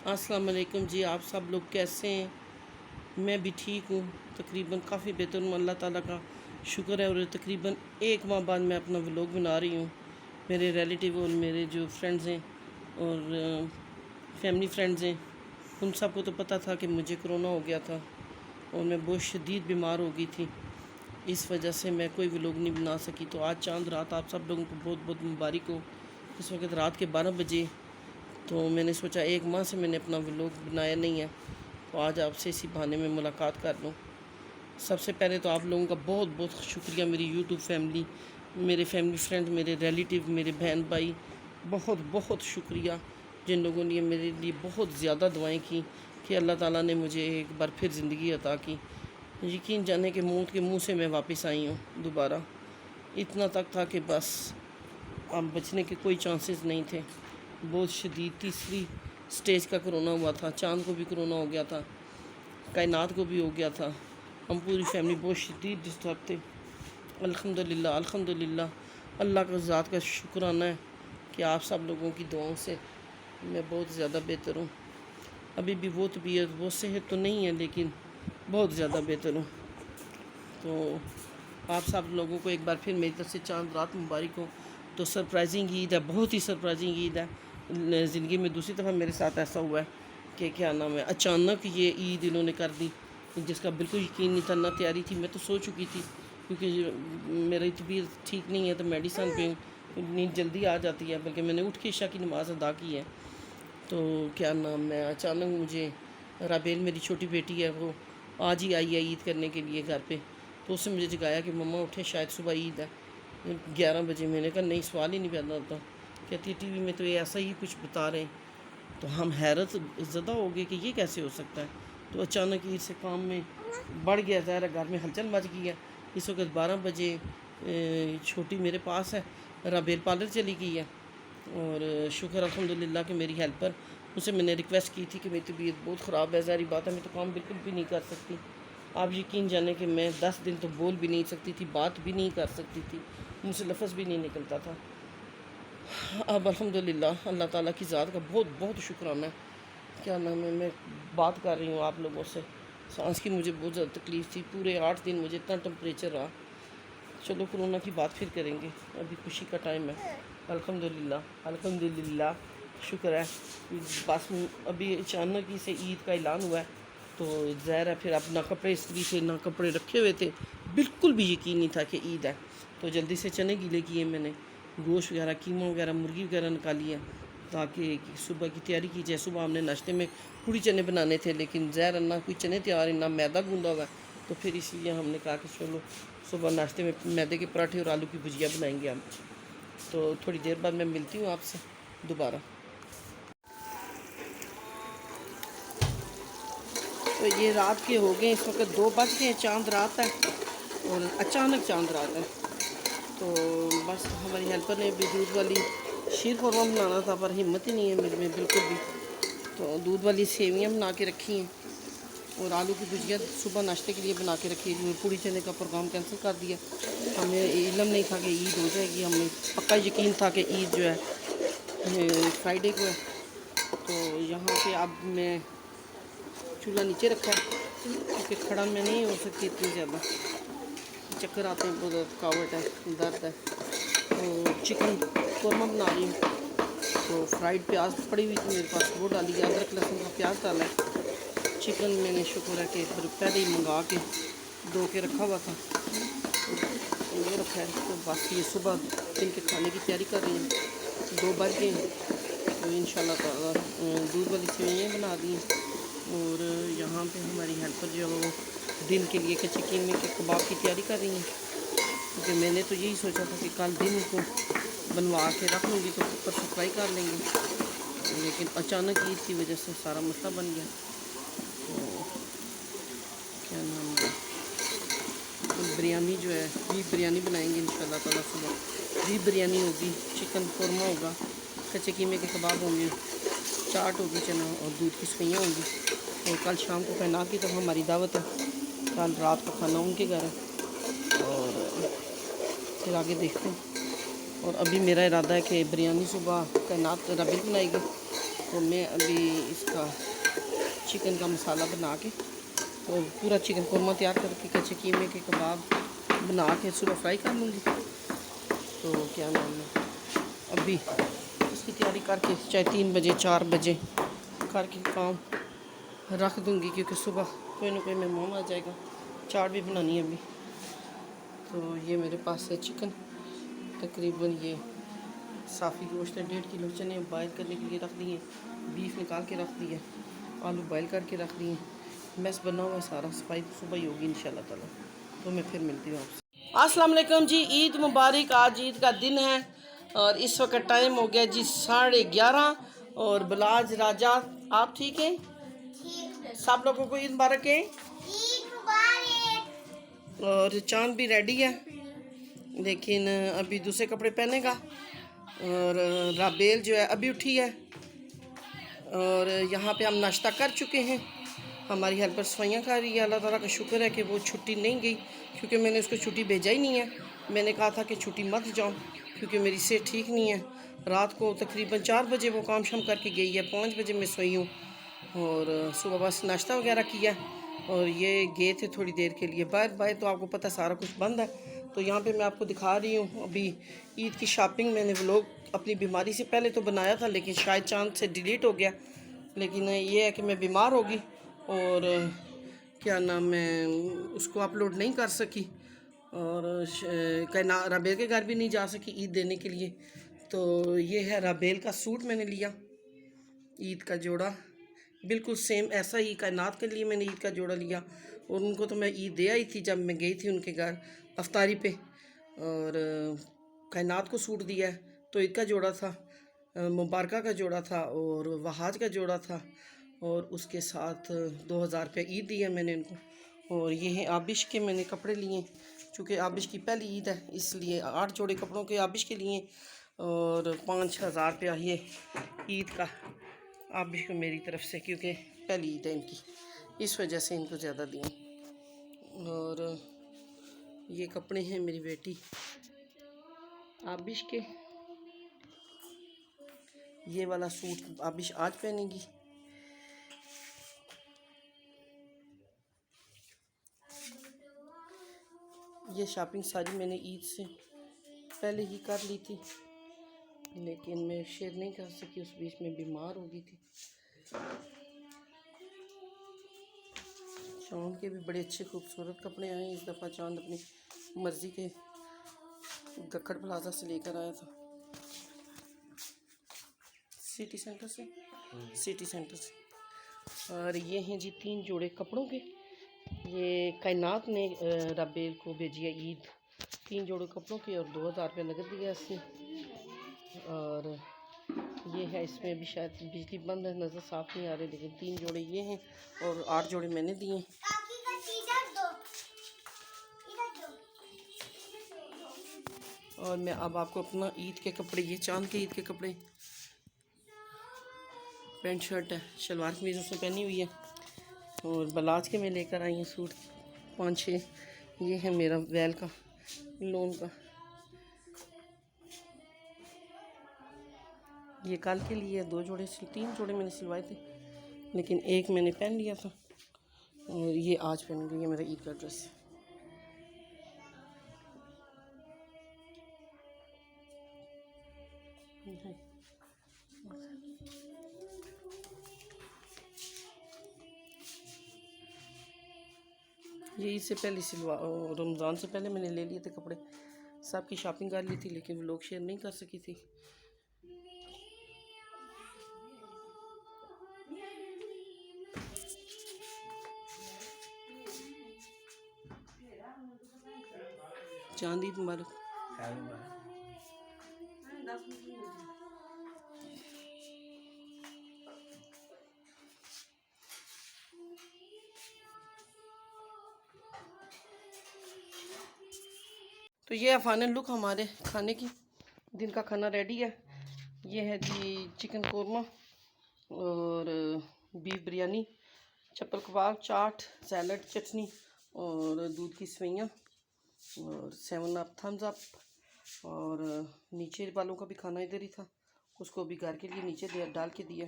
अस्सलाम वालेकुम जी। आप सब लोग कैसे हैं? मैं भी ठीक हूँ, तकरीबन काफ़ी बेहतर हूँ। अल्लाह ताला का शुक्र है। और तकरीबन एक माह बाद मैं अपना व्लॉग बना रही हूँ। मेरे रिलेटिव और मेरे जो फ्रेंड्स हैं और फैमिली फ्रेंड्स हैं, उन सबको तो पता था कि मुझे कोरोना हो गया था और मैं बहुत शदीद बीमार हो गई थी। इस वजह से मैं कोई व्लॉग नहीं बना सकी। तो आज चांद रात आप सब लोगों को बहुत बहुत मुबारक हो। इस वक्त रात के 12 बजे। तो मैंने सोचा एक माह से मैंने अपना व्लॉग बनाया नहीं है, तो आज आपसे इसी बहाने में मुलाकात कर लूँ। सबसे पहले तो आप लोगों का बहुत बहुत शुक्रिया, मेरी यूट्यूब फैमिली, मेरे फैमिली फ्रेंड, मेरे रिलेटिव, मेरे बहन भाई, बहुत बहुत शुक्रिया जिन लोगों ने मेरे लिए बहुत ज़्यादा दुआएं की कि अल्लाह ताला ने मुझे एक बार फिर ज़िंदगी अता की। यकीन जाने के मौत के मुंह से मैं वापस आई हूँ दोबारा। इतना तक था कि बस अब बचने के कोई चांसेस नहीं थे। बहुत शदीद तीसरी स्टेज का कोरोना हुआ था। चाँद को भी कोरोना हो गया था, कायनात को भी हो गया था। हम पूरी फैमिली बहुत शदीद डिस्टर्ब थे। अल्हम्दुलिल्लाह अल्हम्दुलिल्लाह, अल्लाह का ज़ात का शुक्राना है कि आप सब लोगों की दुआओं से मैं बहुत ज़्यादा बेहतर हूँ। अभी भी वो तबीयत वो सेहत तो नहीं है, लेकिन बहुत ज़्यादा बेहतर हूँ। तो आप सब लोगों को एक बार फिर मेरी तरफ से चांद रात मुबारक हो। तो सरप्राइजिंग ईद है, बहुत ही सरप्राइजिंग ईद है। ज़िंदगी में दूसरी दफ़ा मेरे साथ ऐसा हुआ है कि क्या नाम है, अचानक ये ईद इन्होंने कर दी, जिसका बिल्कुल यकीन नहीं था, ना तैयारी थी। मैं तो सो चुकी थी क्योंकि मेरी तबीयत ठीक नहीं है, तो मेडिसन पे हूँ, नींद जल्दी आ जाती है। बल्कि मैंने उठ के इशा की नमाज़ अदा की है। तो क्या नाम है, अचानक मुझे राबेल, मेरी छोटी बेटी है, वो आज ही आई है ईद करने के लिए घर पे। तो उसने मुझे जगाया कि मम्मा उठे, शायद सुबह ईद है 11 बजे। मैंने कहा नहीं, सवाल ही नहीं पैदा होता। कहती है टीवी में तो ये ऐसा ही कुछ बता रहे हैं। तो हम हैरत ज़दा हो गए कि ये कैसे हो सकता है। तो अचानक ईद से काम में बढ़ गया, ज़ाहिर है घर में हलचल मच गई है। इस वक्त 12 बजे छोटी मेरे पास है, राबेल पार्लर चली गई है। और शुक्र अल्हम्दुलिल्लाह कि मेरी हेल्पर, उसे मैंने रिक्वेस्ट की थी कि मेरी तबीयत बहुत ख़राब है, ज़ाहिर बात है मैं तो काम बिल्कुल भी नहीं कर सकती। आप यकीन जाने कि मैं 10 दिन तो बोल भी नहीं सकती थी, बात भी नहीं कर सकती थी, मुझसे लफ्ज़ भी नहीं निकलता था। अब अल्हम्दुलिल्लाह अल्लाह ताला की ज़ात का बहुत बहुत शुक्राना है। क्या नाम है, मैं बात कर रही हूँ आप लोगों से। सांस की मुझे बहुत ज़्यादा तकलीफ़ थी, पूरे 8 दिन मुझे इतना टेम्परेचर रहा। चलो कोरोना की बात फिर करेंगे, अभी खुशी का टाइम है। अल्हम्दुलिल्लाह अल्हम्दुलिल्लाह, शुक्र है। बस अभी अचानक ही से ईद का ऐलान हुआ है, तो ज़ाहिर है फिर अब ना कपड़े इस्त्री थे, ना कपड़े रखे हुए थे, बिल्कुल भी यकीन नहीं था कि ईद है। तो जल्दी से चने गीले किए मैंने, गोश्त वगैरह, कीमा वगैरह, मुर्गी वगैरह निकाली है ताकि सुबह की तैयारी की जाए। सुबह हमने नाश्ते में पूड़ी चने बनाने थे, लेकिन ज़ाहिर ना कोई चने तैयार है, ना मैदा गूंदा हुआ है। तो फिर इसलिए हमने कहा कि चलो सुबह नाश्ते में मैदे के पराठे और आलू की भुजिया बनाएंगे हम। तो थोड़ी देर बाद मैं मिलती हूँ आपसे दोबारा। तो ये रात के हो गए, इस वक्त 2 बज गए, चांद रात है और अचानक चांद रात है। तो बस हमारी हेल्पर ने भी दूध वाली शीर कौरमा बनाना था, पर हिम्मत ही नहीं है मेरे में बिल्कुल भी। तो दूध वाली सेवियाँ बना के रखी हैं और आलू की भुजिया सुबह नाश्ते के लिए बना के रखी है। पूड़ी चने का प्रोग्राम कैंसिल कर दिया। हमें इल्म नहीं था कि ईद हो जाएगी, हमें पक्का यकीन था कि ईद जो है फ्राइडे को है। तो यहाँ पे अब मैं चूल्हा नीचे रखा है क्योंकि खड़ा मैं नहीं हो सकती इतनी ज़्यादा, चक्कर आते हैं, बहुत थकावट है, दर्द है। तो चिकन कौरमा बना रही हूँ। तो फ्राइड प्याज पड़ी हुई थी मेरे पास, वो डाली है, अदरक लहसुन का प्याज डाला है। चिकन मैंने शुक्र है कि पहले ही मंगा के धो के रखा हुआ था, तो ये रखा है। तो बस ये सुबह दिन के खाने की तैयारी कर रही हूँ। 2 बज गए, तो इंशाल्लाह ताला दूध वाली सेवइयाँ बना दी। और यहाँ पे हमारी हेल्पर जो है वो दिन के लिए कच्चे कीमे के कबाब की तैयारी कर रही हैं, क्योंकि मैंने तो यही सोचा था कि कल दिन को बनवा के रख लूँगी तो ऊपर सप्लाई कर लेंगे, लेकिन अचानक ईद की वजह से सारा मसला बन गया। तो क्या नाम है, तो बिरयानी जो है, बीफ बिरयानी बनाएंगे इंशाल्लाह ताला। सुबह बीफ बिरयानी होगी, चिकन कौरमा होगा, कच्चे कीमे के कबाब होंगे, चाट होगी चना और दूध की सफैयाँ होंगी। और कल शाम को कायनात की तरफ हमारी दावत है, कल रात का खाना उनके घर है और फिर आगे देखते हैं। और अभी मेरा इरादा है कि बिरयानी सुबह कायनात राबेल बनाएगी तो मैं अभी इसका चिकन का मसाला बना के और पूरा चिकन कौरमा तैयार करके कच्चे कीमे के कबाब बना के सुबह फ्राई कर लूँगी। तो क्या नाम है, अभी इसकी तैयारी करके चाहे 3 बजे 4 बजे करके काम रख दूँगी, क्योंकि सुबह कोई ना कोई मेहमान आ जाएगा। चाट भी बनानी है अभी। तो ये मेरे पास है चिकन, तकरीबन ये साफ़ी गोश्त है 1.5 किलो। चने बॉयल करने के लिए रख दिए, बीफ निकाल के रख दिए, आलू बॉयल करके रख दिए। मैस बना हुआ है सारा, सफाई सुबह ही होगी इंशाल्लाह ताला। तो मैं फिर मिलती हूँ आपसे। अस्सलाम वालेकुम जी, ईद मुबारक। आज ईद का दिन है और इस वक्त टाइम हो गया जी 11:30। और बलाज राजा, आप ठीक हैं? सब लोगों को ईद मुबारक है। और चांद भी रेडी है, लेकिन अभी दूसरे कपड़े पहनेगा। और राबेल जो है अभी उठी है। और यहाँ पे हम नाश्ता कर चुके हैं। हमारी हेल्पर सफाइयाँ कर रही है। अल्लाह ताला का शुक्र है कि वो छुट्टी नहीं गई, क्योंकि मैंने उसको छुट्टी भेजा ही नहीं है। मैंने कहा था कि छुट्टी मत जाओ, क्योंकि मेरी सेहत ठीक नहीं है। रात को तकरीबन 4 बजे वो काम शाम करके गई है, 5 बजे मैं सोई हूँ। और सुबह बस नाश्ता वगैरह किया और ये गए थे थोड़ी देर के लिए बाहर। तो आपको पता सारा कुछ बंद है। तो यहाँ पे मैं आपको दिखा रही हूँ अभी ईद की शॉपिंग। मैंने व्लॉग अपनी बीमारी से पहले तो बनाया था, लेकिन शायद चांद से डिलीट हो गया। लेकिन ये है कि मैं बीमार होगी और क्या नाम है, उसको अपलोड नहीं कर सकी। और राबेल के घर भी नहीं जा सकी ईद देने के लिए। तो ये है राबेल का सूट मैंने लिया, ईद का जोड़ा बिल्कुल सेम ऐसा ही। कायनात के लिए मैंने ईद का जोड़ा लिया और उनको तो मैं ईद दे आई थी जब मैं गई थी उनके घर अफ्तारी पे। और कायनात को सूट दिया है। तो ईद का जोड़ा था, मुबारका का जोड़ा था और वहाज का जोड़ा था। और उसके साथ 2000 रुपये ईद दिया मैंने उनको। और ये हैं आबिश के मैंने कपड़े लिए, चूँकि आबिश की पहली ईद है इसलिए 8 जोड़े कपड़ों के आबिश के लिए। और 5000 रुपया ये ईद का आबिश को मेरी तरफ से, क्योंकि पहली ईद है इनकी, इस वजह से इनको ज़्यादा दिए। और ये कपड़े हैं मेरी बेटी आबिश के। ये वाला सूट आबिश आज पहनेगी। ये शॉपिंग सारी मैंने ईद से पहले ही कर ली थी, लेकिन मैं शेयर नहीं कर सकी, उस बीच में बीमार हो गई थी। चांद के भी बड़े अच्छे खूबसूरत कपड़े आए इस दफ़ा। चांद अपनी मर्ज़ी के गक्खड़ प्लाजा से लेकर आया था, सिटी सेंटर से। और ये हैं जी 3 जोड़े कपड़ों के। ये कायनात ने राबेल को भेजी है ईद 3 जोड़े कपड़ों के और 2000 रुपये नगद दिया इसने। और ये है, इसमें भी शायद बिजली बंद है, नज़र साफ़ नहीं आ रही, लेकिन 3 जोड़े ये हैं और 8 जोड़े मैंने दिए। और मैं अब आपको अपना ईद के कपड़े, ये चांद के ईद के कपड़े, पैंट शर्ट है, शलवार कमीज़ उसने पहनी हुई है। और बलाज के मैं लेकर आई हूँ सूट 5-6। ये है मेरा वैल का लोन का, ये कल के लिए 2 जोड़े 3 जोड़े मैंने सिलवाए थे, लेकिन एक मैंने पहन लिया था और ये आज पहनूंगी। ये मेरा ईद का ड्रेस है। ये ईद से पहले रमज़ान से पहले मैंने ले लिए थे कपड़े, सबकी शॉपिंग कर ली थी, लेकिन लोग शेयर नहीं कर सकी थी। चांद ईद मुबारक। तो ये है फाइनल लुक हमारे खाने की। दिन का खाना रेडी है। ये है जी चिकन कोरमा और बीफ बिरयानी, चप्पल कबाब, चाट, सैलड, चटनी और दूध की सवैयाँ और 7 अप थम्स अप। और नीचे वालों का भी खाना इधर ही था, उसको भी घर के लिए नीचे डाल के दिया।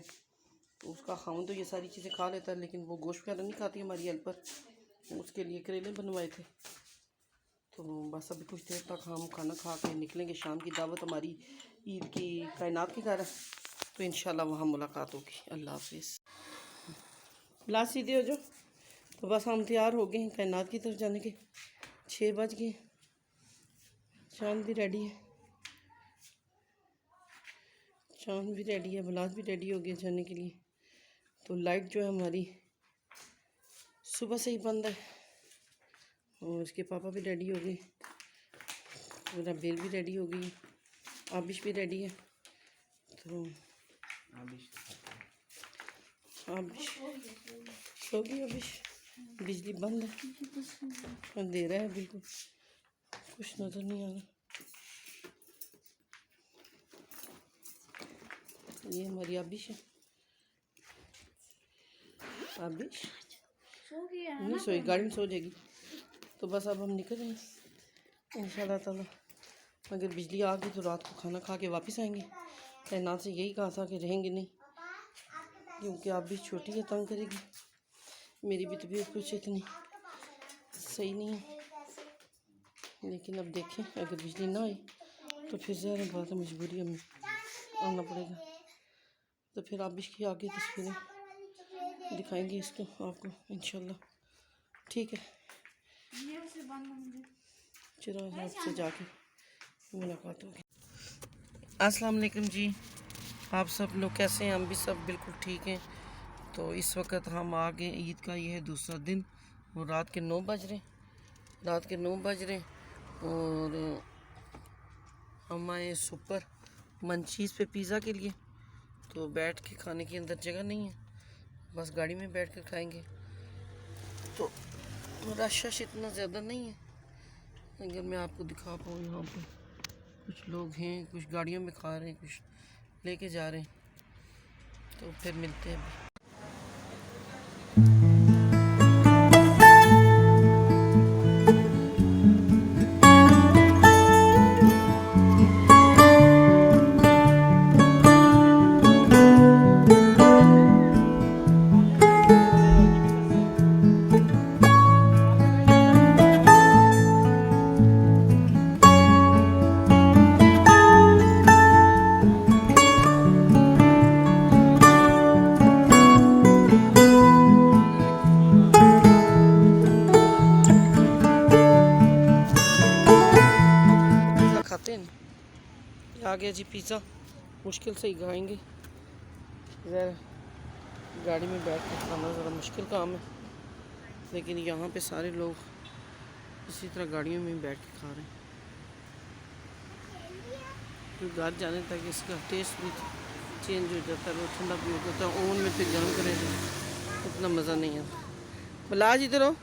उसका खाऊं तो ये सारी चीज़ें खा लेता है, लेकिन वो गोश्त वगैरह नहीं खाती हमारी हेल्पर। उसके लिए करेले बनवाए थे। तो बस अभी कुछ देर तक हम खाना खा के निकलेंगे। शाम की दावत हमारी ईद की कायनात के घर है, तो इंशाल्लाह वहाँ मुलाकात होगी। अल्लाह हाफिज़। ला सीधे हो जाओ। तो बस हम तैयार हो गए हैं कायनात की तरफ जाने के। 6 बज गए। चांद भी रेडी है, चांद भी रेडी है, बलास भी रेडी हो गया जाने के लिए। तो लाइट जो है हमारी सुबह से ही बंद है। और उसके पापा भी रेडी हो गए, मेरा बेल भी रेडी हो गई, आबिश भी रेडी है। तो आबिश सो गई। आबिश बिजली बंद है, अंधेरा है बिल्कुल, कुछ नज़र नहीं आ रहा। ये हमारी आबिश है। आबिश नहीं सोई, गाड़ी में सो जाएगी। तो बस अब हम निकल रहे हैं इंशाल्लाह ताला। अगर बिजली आ गई तो रात को खाना खा के वापस आएंगे। कायनात से यही कहा था कि रहेंगे नहीं, क्योंकि आप भी छोटी है, तंग करेगी। मेरी भी तबीयत कुछ इतनी सही नहीं है, लेकिन अब देखें अगर बिजली ना आई तो फिर ज़ाहिर बात है मजबूरी हमें आना पड़ेगा। तो फिर आप इसकी आगे तस्वीरें दिखाएंगे इसको आपको इंशाल्लाह। ठीक है, चलो आपसे जाके मुलाकात होगी। अस्सलाम वालेकुम जी, आप सब लोग कैसे हैं? हम भी सब बिल्कुल ठीक हैं। तो इस वक्त हम आ गए, ईद का ये है दूसरा दिन और रात के 9 बज रहे और हम आए सुपर मंचीज़ पे पिज़्ज़ा के लिए। तो बैठ के खाने की अंदर जगह नहीं है, बस गाड़ी में बैठ कर खाएंगे। तो रश इतना ज़्यादा नहीं है। अगर मैं आपको दिखा पाऊँ, यहाँ पे कुछ लोग हैं, कुछ गाड़ियों में खा रहे हैं, कुछ लेके जा रहे हैं। तो फिर मिलते हैं अभी। खाते हैं आ गया जी पिज़्ज़ा, मुश्किल से ही खाएंगे। ज़रा गाड़ी में बैठ कर खाना ज़रा मुश्किल काम है, लेकिन यहाँ पे सारे लोग इसी तरह गाड़ियों में बैठ के खा रहे हैं। तो घर जाने तक इसका टेस्ट भी चेंज हो जाता है, वो ठंडा भी हो जाता है। ओवन में फिर गर्म करें तो उतना मज़ा नहीं आता। बलाज इधर हो।